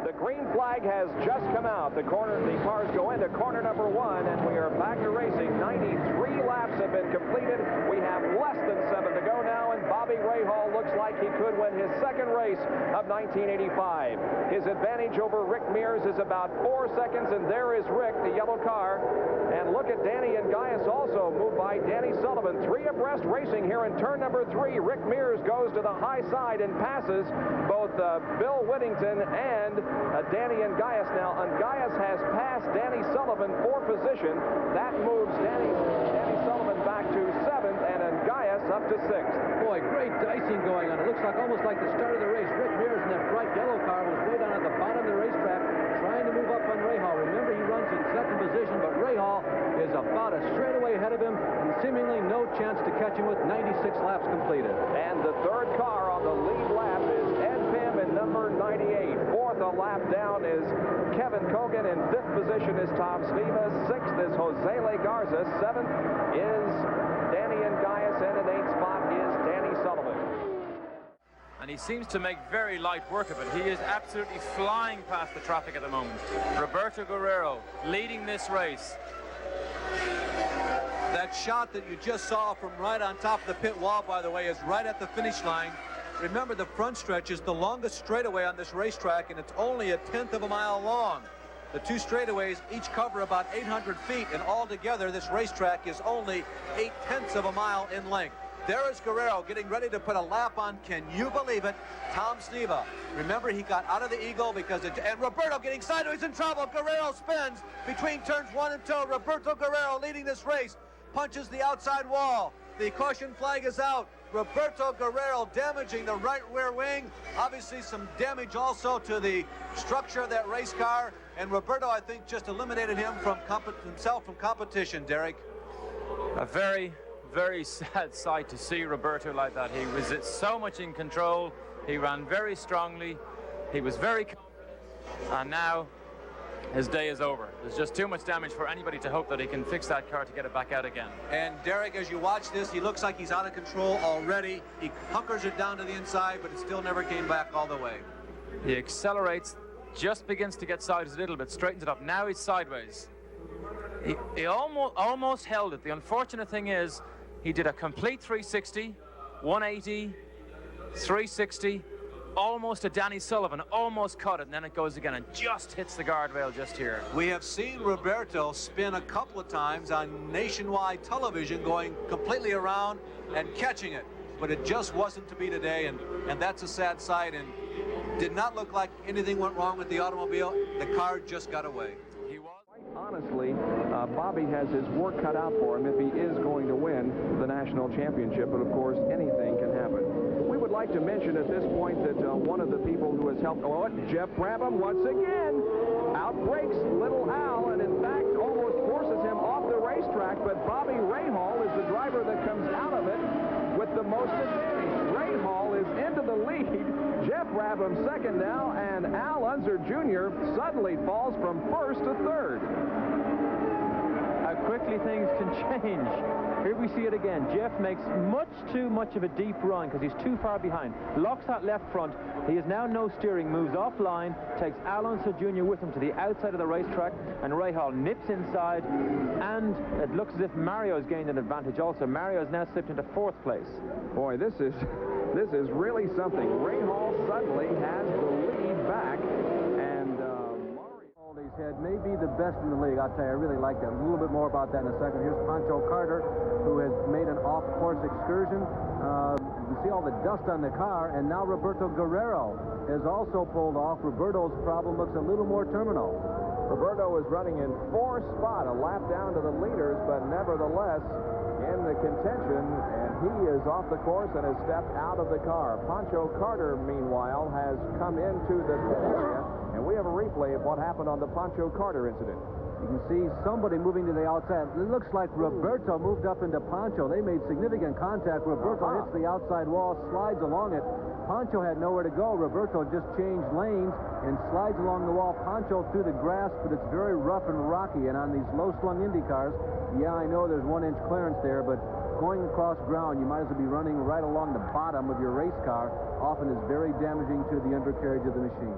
The green flag has just come out. The cars go into corner number 1, and we are back to racing. 93 laps have been completed. We have less than 7 to go now, and Bobby Rahal looks like he could win his second race of 1985. His advantage over Rick Mears is about 4 seconds, and there is Rick, the yellow car. And look at Danny and Gaius also moved by Danny Sullivan. 3 abreast racing here in turn number 3. Rick Mears goes to the high side and passes both Bill Whittington and Danny and Gaius. Now, Gaius has passed Danny Sullivan for position. That moves Danny Sullivan back to 7th and Gaius up to 6th. Boy, great dicing going on. It looks like almost like the start of the race. Rick Mears in that bright yellow car was way down at the bottom of the racetrack trying to move up on Rahal. Remember, he runs in 2nd position, but Rahal is about a straightaway ahead of him and seemingly no chance to catch him with 96 laps completed. And the 3rd car on the lead lap is Ed Pim in number 98. 4th a lap down is Kevin Cogan. In 5th position is Tom Sneva. 6th is Jose Le Garza. 7th is Danny and Gaius, and in 8th spot is Danny Sullivan. And he seems to make very light work of it. He is absolutely flying past the traffic at the moment. Roberto Guerrero leading this race. That shot that you just saw from right on top of the pit wall, by the way, is right at the finish line. Remember, the front stretch is the longest straightaway on this racetrack, and it's only 1/10 of a mile long. The 2 straightaways each cover about 800 feet, and altogether this racetrack is only 8/10 of a mile in length. There is Guerrero getting ready to put a lap on. Can you believe it? Tom Sneva. Remember, he got out of the Eagle because and Roberto getting sideways in trouble. Guerrero spins between turns 1 and 2. Roberto Guerrero leading this race. Punches the outside wall. The caution flag is out. Roberto Guerrero damaging the right rear wing. Obviously some damage also to the structure of that race car. And Roberto, I think, just eliminated him from himself from competition, Derek. A very, very sad sight to see Roberto like that. He was so much in control. He ran very strongly. He was very confident. And now his day is over. There's just too much damage for anybody to hope that he can fix that car to get it back out again. And Derek, as you watch this, he looks like he's out of control already. He hunkers it down to the inside, but it still never came back all the way. He accelerates, just begins to get sideways a little bit, straightens it up. Now he's sideways. He almost held it. The unfortunate thing is he did a complete 360, 180, 360, almost to Danny Sullivan, almost caught it, and then it goes again and just hits the guardrail just here. We have seen Roberto spin a couple of times on nationwide television, going completely around and catching it, but it just wasn't to be today, and that's a sad sight, and did not look like anything went wrong with the automobile. The car just got away. Honestly, Bobby has his work cut out for him if he is going to win the national championship, but of course anything can happen. We would like to mention at this point that one of the people who has helped, Jeff Brabham once again outbreaks little Al, and in fact almost forces him off the racetrack, but Bobby Rahal is the driver that comes out of it with the most advantage. Rahal is into the lead. Jeff Brabham second now, and Al Unser Jr. suddenly falls from 1st to 3rd. How quickly things can change. Here we see it again. Jeff makes much too much of a deep run because he's too far behind. Locks that left front. He is now no steering, moves offline, takes Al Unser Jr. with him to the outside of the racetrack, and Rahal nips inside, and it looks as if Mario's gained an advantage also. Mario's now slipped into 4th place. Boy, this is really something. Rahal suddenly has the lead back, and Mario head may be the best in the league. I'll tell you, I really like that. A little bit more about that in a second. Here's Pancho Carter, who has made an off-course excursion. You can see all the dust on the car, and now Roberto Guerrero has also pulled off. Roberto's problem looks a little more terminal. Roberto is running in 4th spot, a lap down to the leaders, but nevertheless in the contention, and he is off the course and has stepped out of the car. Pancho Carter, meanwhile, has come into the pit area, and we have a replay of what happened on the Pancho Carter incident. You can see somebody moving to the outside. It looks like Roberto moved up into Pancho. They made significant contact. Roberto hits the outside wall, slides along it. Pancho had nowhere to go. Roberto just changed lanes and slides along the wall. Pancho through the grass, but it's very rough and rocky. And on these low-slung Indy cars, yeah, I know there's 1-inch clearance there, but going across ground, you might as well be running right along the bottom of your race car. Often is very damaging to the undercarriage of the machine.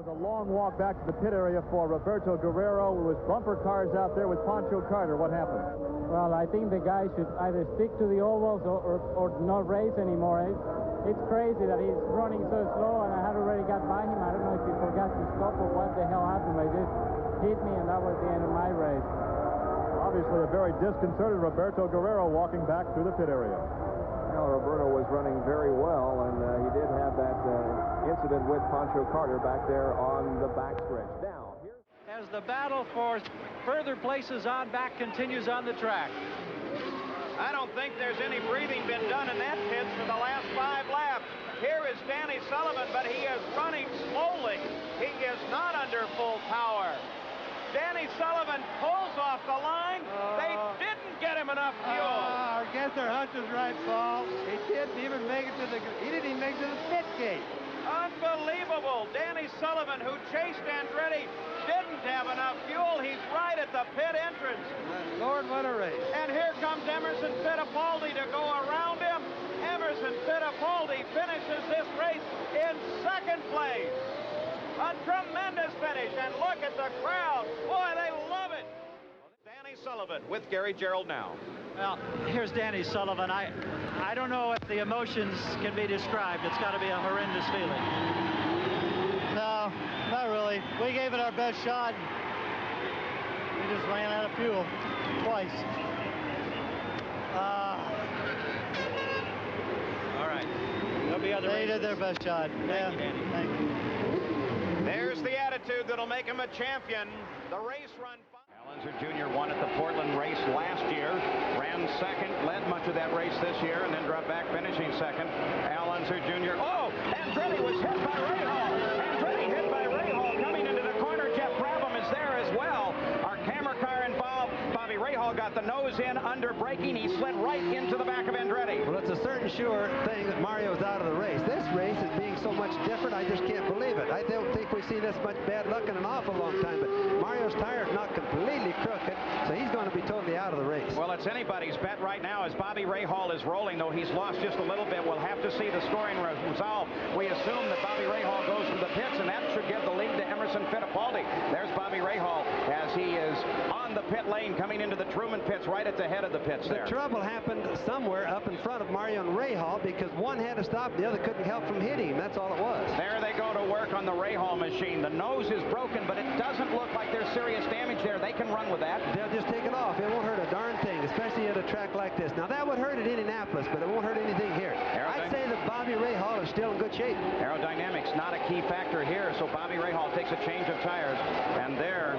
A long walk back to the pit area for Roberto Guerrero. It was bumper cars out there with Pancho Carter. What happened? Well, I think the guy should either stick to the ovals or not race anymore. It's crazy that he's running so slow, and I had already got by him. I don't know if he forgot to stop or what the hell happened. But he just hit me, and that was the end of my race. Obviously a very disconcerted Roberto Guerrero walking back through the pit area. Well, Roberto was running very well, and he did have that incident with Pancho Carter back there on the backstretch. Now, as the battle for further places on back continues on the track. I don't think there's any breathing been done in that pit for the last 5 laps. Here is Danny Sullivan, but he is running slowly. He is not under full power. Danny Sullivan pulls off the line. They didn't get him enough fuel. I guess their hunch was right, Paul. He didn't even make it to the pit gate. Unbelievable. Danny Sullivan, who chased Andretti, didn't have enough fuel. He's right at the pit entrance. Lord, what a race. And here comes Emerson Fittipaldi to go around him. Emerson Fittipaldi finishes this race in 2nd place. A tremendous finish, and look at the crowd. Boy, they love it. Danny Sullivan with Gary Gerould now. Well, here's Danny Sullivan. I don't know if the emotions can be described. It's got to be a horrendous feeling. No, not really. We gave it our best shot. We just ran out of fuel twice. All right. There'll be other races. They did their best shot. Thank you, Danny. Thank you. There's the attitude that'll make him a champion. The race run. Alonso Jr. won at the Portland race last year, ran 2nd, led much of that race this year, and then dropped back, finishing 2nd. Alonso Jr. Oh, Andretti was hit by Rahal. Andretti hit by Rahal coming into the corner. Jeff Brabham is there as well. Our camera car involved. Bobby Rahal got the nose in under braking. He slid right into the back of Andretti. Well, it's a certain sure thing that Mario's out of the race. This race is being so much different, I just can't believe it. I don't think we've seen this much bad luck in an awful long time, but Mario's tire is not completely crooked, so he's going to be totally out of the race. Well, it's anybody's bet right now as Bobby Rahal is rolling, though he's lost just a little bit. We'll have to see the scoring resolve. We assume that Bobby Rahal goes to the pits, and that should give the lead to Emerson Fittipaldi. There's Bobby Rahal as he is on the pit lane coming into the Truman pits right at the head of the pits there. The trouble happened somewhere up in front of Mario and Rahal because one had to stop, the other couldn't help from hitting him. That's all it was. There they go to work on the Rahal machine. The nose is broken, but it doesn't look like there's serious damage there. They can run with that. They'll just take it off. It won't hurt a darn thing, especially at a track like this. Now, that would hurt at Indianapolis, but it won't hurt anything here. I'd say that Bobby Rahal is still in good shape. Aerodynamics not a key factor here, so Bobby Rahal takes a change of tires. And there,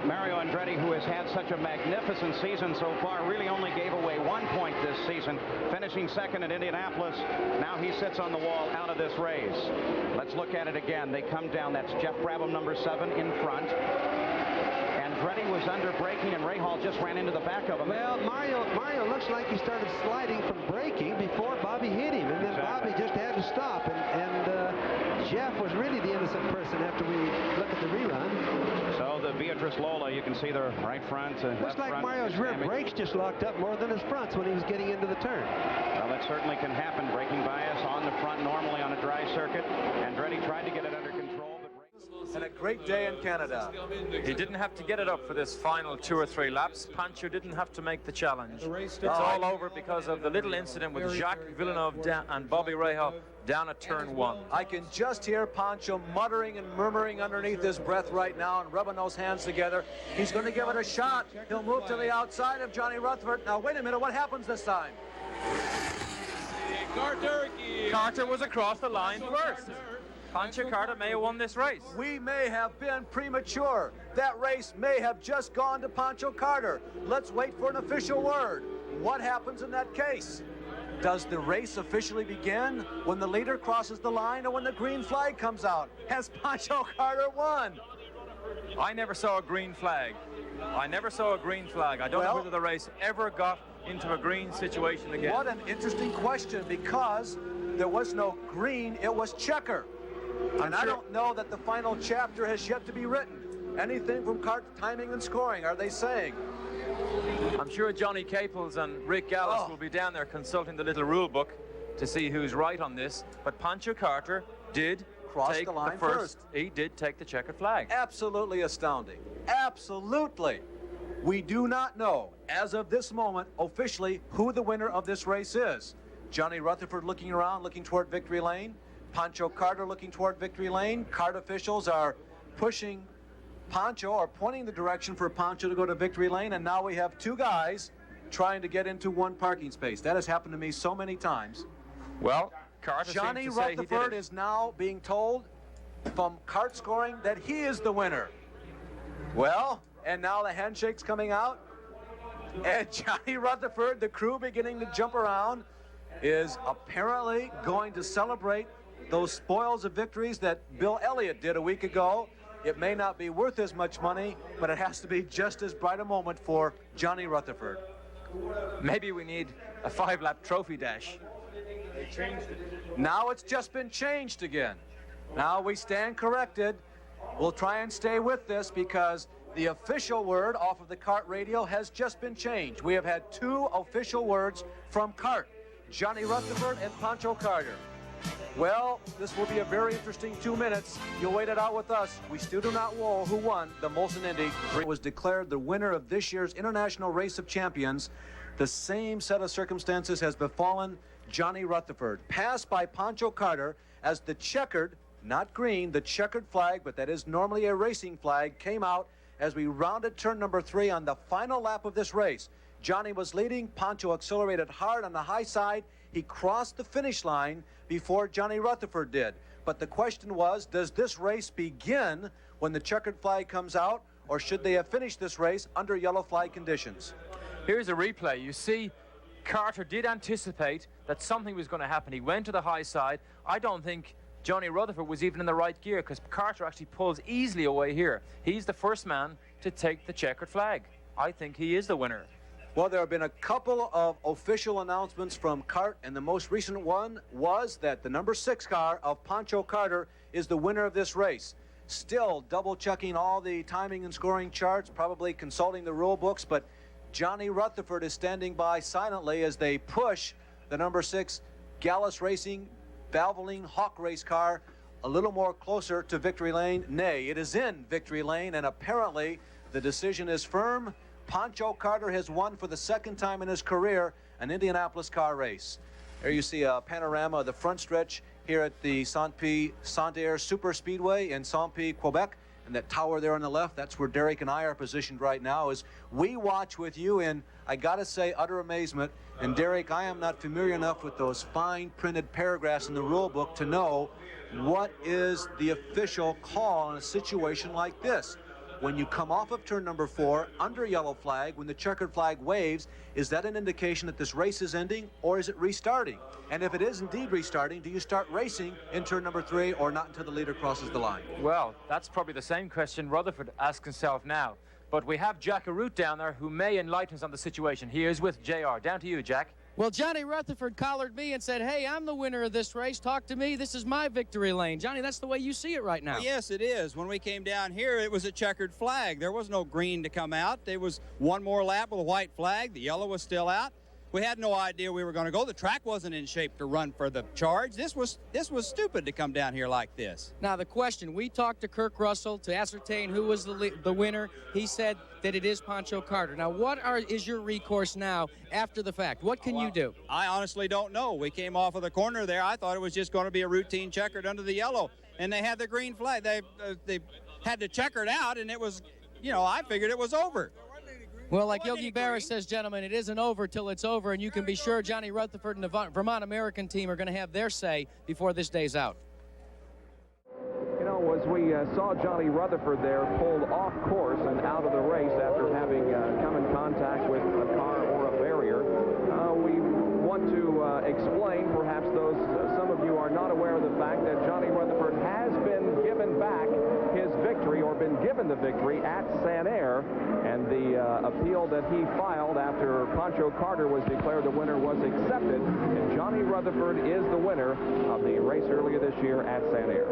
Mario Andretti, who has had such a magnificent season so far, really only gave away 1 point this season, finishing 2nd at Indianapolis. Now he sits on the wall out of this race. Let's look at it again. They come down. That's Jeff Brabham, number 7, in front. Andretti was under braking, and Rahal just ran into the back of him. Well, Mario looks like he started sliding from braking before Bobby hit him, and then Bobby just had to stop. And Jeff was really the innocent person after we look at the rerun. So the Beatrice Lola, you can see the right front. Looks like Mario's rear brakes just locked up more than his fronts when he was getting into the turn. Well, that certainly can happen. Braking bias on the front normally on a dry circuit. Andretti tried to get it under control. And a great day in Canada. He didn't have to get it up for this final 2 or 3 laps. Pancho didn't have to make the challenge. It's all over because of the little incident with Jacques Villeneuve and Bobby Rahal down at turn 1. I can just hear Pancho muttering and murmuring underneath his breath right now and rubbing those hands together. He's going to give it a shot. He'll move to the outside of Johnny Rutherford. Now, wait a minute. What happens this time? Carter was across the line first. Pancho Carter may have won this race. We may have been premature. That race may have just gone to Pancho Carter. Let's wait for an official word. What happens in that case? Does the race officially begin when the leader crosses the line or when the green flag comes out? Has Pancho Carter won? I never saw a green flag. I don't know whether the race ever got into a green situation again. What an interesting question, because there was no green, it was checker. And I don't know that the final chapter has yet to be written. Anything from kart timing and scoring, are they saying? I'm sure Johnny Caples and Rick Gallis will be down there consulting the little rule book to see who's right on this. But Pancho Carter did crossed the line first. He did take the checkered flag. Absolutely astounding. Absolutely. We do not know, as of this moment, officially, who the winner of this race is. Johnny Rutherford looking around, looking toward victory lane. Pancho Carter looking toward victory lane. Cart officials are pushing Pancho, or pointing the direction for Pancho to go to victory lane, and now we have two guys trying to get into one parking space. That has happened to me so many times. Well, Carter Johnny Rutherford is now being told from kart scoring that he is the winner. Well, and now the handshake's coming out, and Johnny Rutherford, the crew beginning to jump around, is apparently going to celebrate those spoils of victories that Bill Elliott did a week ago. It may not be worth as much money, but it has to be just as bright a moment for Johnny Rutherford. Maybe we need a 5-lap trophy dash. They changed it. Now it's just been changed again. Now we stand corrected. We'll try and stay with this because the official word off of the kart radio has just been changed. We have had two official words from kart, Johnny Rutherford and Pancho Carter. Well, this will be a very interesting 2 minutes. You'll wait it out with us. We still do not know who won the Molson Indy. Was declared the winner of this year's International Race of Champions. The same set of circumstances has befallen Johnny Rutherford. Passed by Pancho Carter as the checkered, not green, the checkered flag, but that is normally a racing flag, came out as we rounded turn number 3 on the final lap of this race. Johnny was leading. Pancho accelerated hard on the high side. He crossed the finish line before Johnny Rutherford did. But the question was, does this race begin when the checkered flag comes out, or should they have finished this race under yellow flag conditions? Here's a replay. You see, Carter did anticipate that something was going to happen. He went to the high side. I don't think Johnny Rutherford was even in the right gear because Carter actually pulls easily away here. He's the first man to take the checkered flag. I think he is the winner. Well, there have been a couple of official announcements from kart, and the most recent one was that the number 6 car of Pancho Carter is the winner of this race. Still double-checking all the timing and scoring charts, probably consulting the rule books, but Johnny Rutherford is standing by silently as they push the number 6 Gallus Racing Valvoline Hawk race car a little more closer to victory lane. Nay, it is in victory lane, and apparently the decision is firm. Pancho Carter has won for the second time in his career an Indianapolis car race. There you see a panorama of the front stretch here at the Sanair Super Speedway in Saint-Pie, Quebec. And that tower there on the left, that's where Derek and I are positioned right now as we watch with you in, I gotta say, utter amazement. And Derek, I am not familiar enough with those fine printed paragraphs in the rule book to know what is the official call in a situation like this. When you come off of turn number 4 under yellow flag, when the checkered flag waves, is that an indication that this race is ending, or is it restarting? And if it is indeed restarting, do you start racing in turn number 3 or not until the leader crosses the line? Well, that's probably the same question Rutherford asks himself now. But we have Jack Arute down there who may enlighten us on the situation. He is with JR. Down to you, Jack. Well, Johnny Rutherford collared me and said, hey, I'm the winner of this race. Talk to me. This is my victory lane. Johnny, that's the way you see it right now. Well, yes, it is. When we came down here, it was a checkered flag. There was no green to come out. There was one more lap with a white flag. The yellow was still out. We had no idea we were going to go. The track wasn't in shape to run for the charge. This was stupid to come down here like this. Now, the question, we talked to Kirk Russell to ascertain who was the winner. He said that it is Pancho Carter. Now, what is your recourse now after the fact? What can you do? I honestly don't know. We came off of the corner there. I thought it was just going to be a routine checkered under the yellow, and they had the green flag. They had to checker it out, and it was, I figured it was over. Well, like Yogi Berra says, gentlemen, it isn't over till it's over, and you can be sure Johnny Rutherford and the Vermont American team are going to have their say before this day's out. As we saw Johnny Rutherford there pulled off course and out of the race after having come in contact with a car or a barrier, we want to explain, perhaps some of you are not aware of the fact that Johnny Rutherford has been given back his victory, or been given the victory at Sanair, and the appeal that he filed after Pancho Carter was declared the winner was accepted, and Johnny Rutherford is the winner of the race earlier this year at Sanair.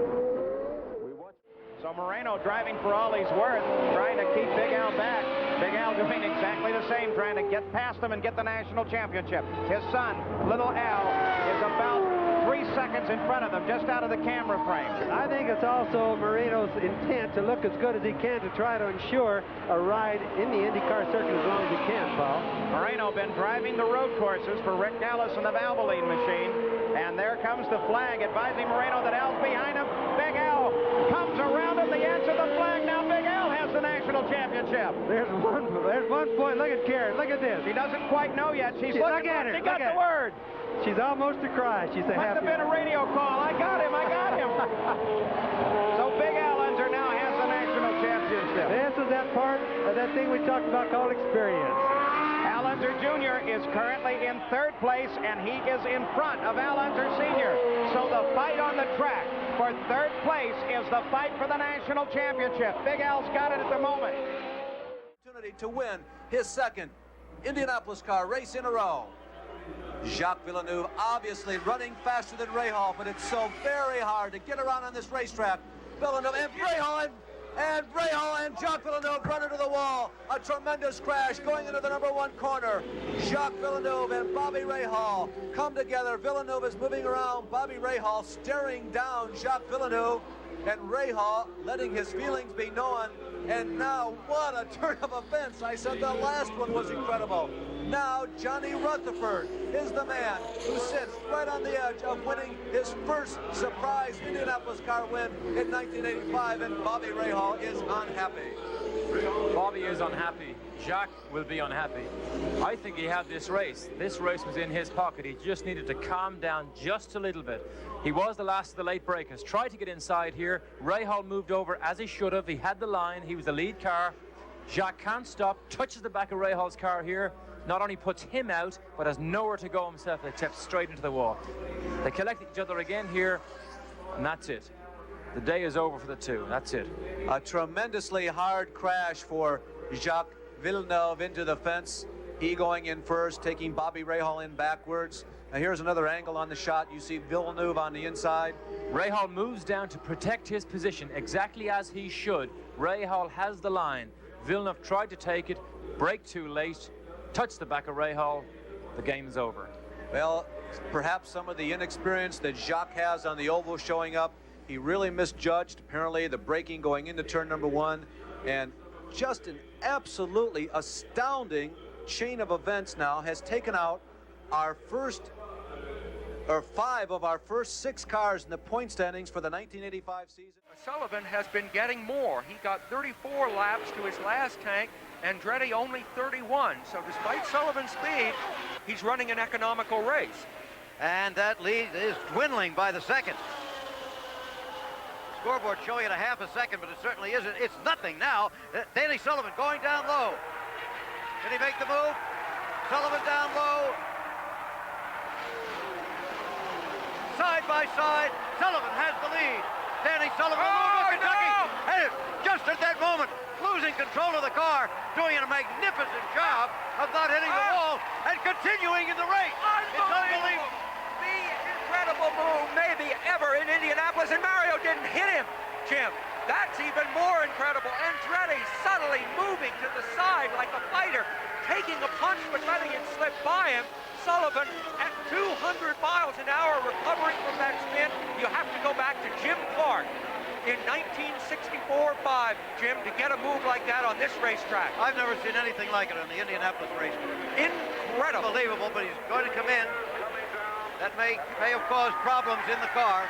So Moreno driving for all he's worth, trying to keep Big Al back. Big Al doing exactly the same, trying to get past him and get the national championship. His son, Little Al, is about 3 seconds in front of them, just out of the camera frame. I think it's also Moreno's intent to look as good as he can to try to ensure a ride in the IndyCar circuit as long as he can, Paul. Moreno been driving the road courses for Rick Dallas and the Valvoline machine. And there comes the flag advising Moreno that Al's behind him. Big Al comes around him. The answer to the flag. Now Big Al has the national championship. There's one point. Look at Karen. Look at this. She doesn't quite know yet. She's looking at her. She got the word. She's almost to cry. She's a happy. Must have been a radio call. I got him. So Big Al Unser now has the national championship. This is that part of that thing we talked about called experience. Al Unser Jr. is currently in third place, and he is in front of Al Unser Sr. So the fight on the track for third place is the fight for the national championship. Big Al's got it at the moment. Opportunity to win his second Indianapolis car race in a row. Jacques Villeneuve obviously running faster than Rahal, but it's so very hard to get around on this racetrack. Villeneuve and Rahal and Jacques Villeneuve run into the wall. A tremendous crash going into the #1 corner. Jacques Villeneuve and Bobby Rahal come together. Villeneuve is moving around. Bobby Rahal staring down Jacques Villeneuve, and Rahal letting his feelings be known. And now, what a turn of events. I said the last one was incredible. Now, Johnny Rutherford is the man who sits right on the edge of winning his first surprise Indianapolis car win in 1985, and Bobby Rahal is unhappy. Bobby is unhappy. Jacques will be unhappy. I think he had this race. This race was in his pocket. He just needed to calm down just a little bit. He was the last of the late breakers. Tried to get inside here. Rahal moved over as he should have. He had the line. He was the lead car. Jacques can't stop. Touches the back of Rahal's car here. Not only puts him out, but has nowhere to go himself except straight into the wall. They collect each other again here, and that's it. The day is over for the two. That's it. A tremendously hard crash for Jacques Villeneuve into the fence. He going in first, taking Bobby Rahal in backwards. Now here's another angle on the shot. You see Villeneuve on the inside. Rahal moves down to protect his position exactly as he should. Rahal has the line. Villeneuve tried to take it, brake too late, touched the back of Rahal. The game is over. Well, perhaps some of the inexperience that Jacques has on the oval showing up. He really misjudged, apparently, the braking going into turn #1. And just an absolutely astounding chain of events now has taken out our five of our first 6 cars in the point standings for the 1985 season. Sullivan has been getting more. He got 34 laps to his last tank, Andretti only 31. So despite Sullivan's speed, he's running an economical race. And that lead is dwindling by the second. Scoreboard showing it a half a second, but it certainly isn't. It's nothing now. Danny Sullivan going down low. Can he make the move? Sullivan down low. Side by side, Sullivan has the lead. Danny Sullivan, Kentucky, and just at that moment, losing control of the car, doing a magnificent job of not hitting the wall and continuing in the race. It's unbelievable. The incredible move maybe ever in Indianapolis, and Mario didn't hit him, Jim. That's even more incredible. Andretti subtly moving to the side like a fighter, taking a punch but letting it slip by him. Sullivan at 200 miles an hour recovering from that spin. You have to go back to Jim Clark in 1964-5, Jim, to get a move like that on this racetrack. I've never seen anything like it on the Indianapolis racetrack. Incredible. Unbelievable, but he's going to come in. That may have caused problems in the car.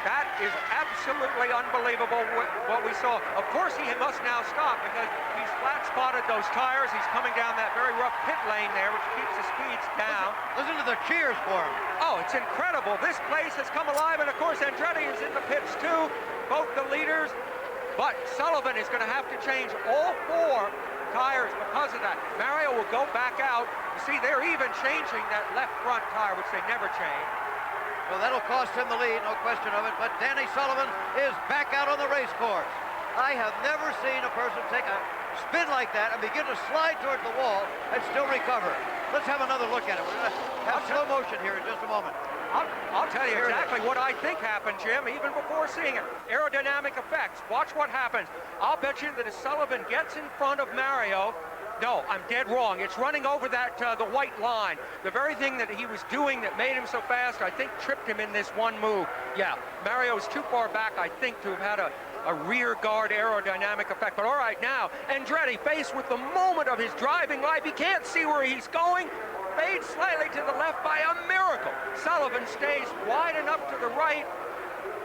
That is absolutely unbelievable what we saw. Of course, he must now stop because he's flat-spotted those tires. He's coming down that very rough pit lane there, which keeps the speeds down. Listen to the cheers for him. Oh, it's incredible. This place has come alive, and of course, Andretti is in the pits too, both the leaders. But Sullivan is going to have to change all 4 tires because of that. Mario will go back out. You see, they're even changing that left front tire, which they never change. Well, that'll cost him the lead, no question of it, but Danny Sullivan is back out on the race course. I have never seen a person take a spin like that and begin to slide towards the wall and still recover. Let's have another look at it. We're going to have slow motion here in just a moment. I'll tell you exactly what I think happened, Jim, even before seeing it. Aerodynamic effects. Watch what happens. I'll bet you that as Sullivan gets in front of Mario, No, I'm dead wrong. It's running over that the white line. The very thing that he was doing that made him so fast, I think, tripped him in this one move. Yeah, Mario's too far back, I think, to have had a rear guard aerodynamic effect. But all right, now, Andretti faced with the moment of his driving life. He can't see where he's going. Fades slightly to the left by a miracle. Sullivan stays wide enough to the right,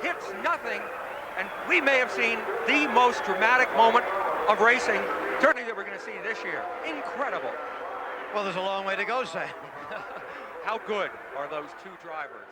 hits nothing, and we may have seen the most dramatic moment of racing, certainly that we're going to see this year. Incredible. Well, there's a long way to go, Sam. How good are those two drivers?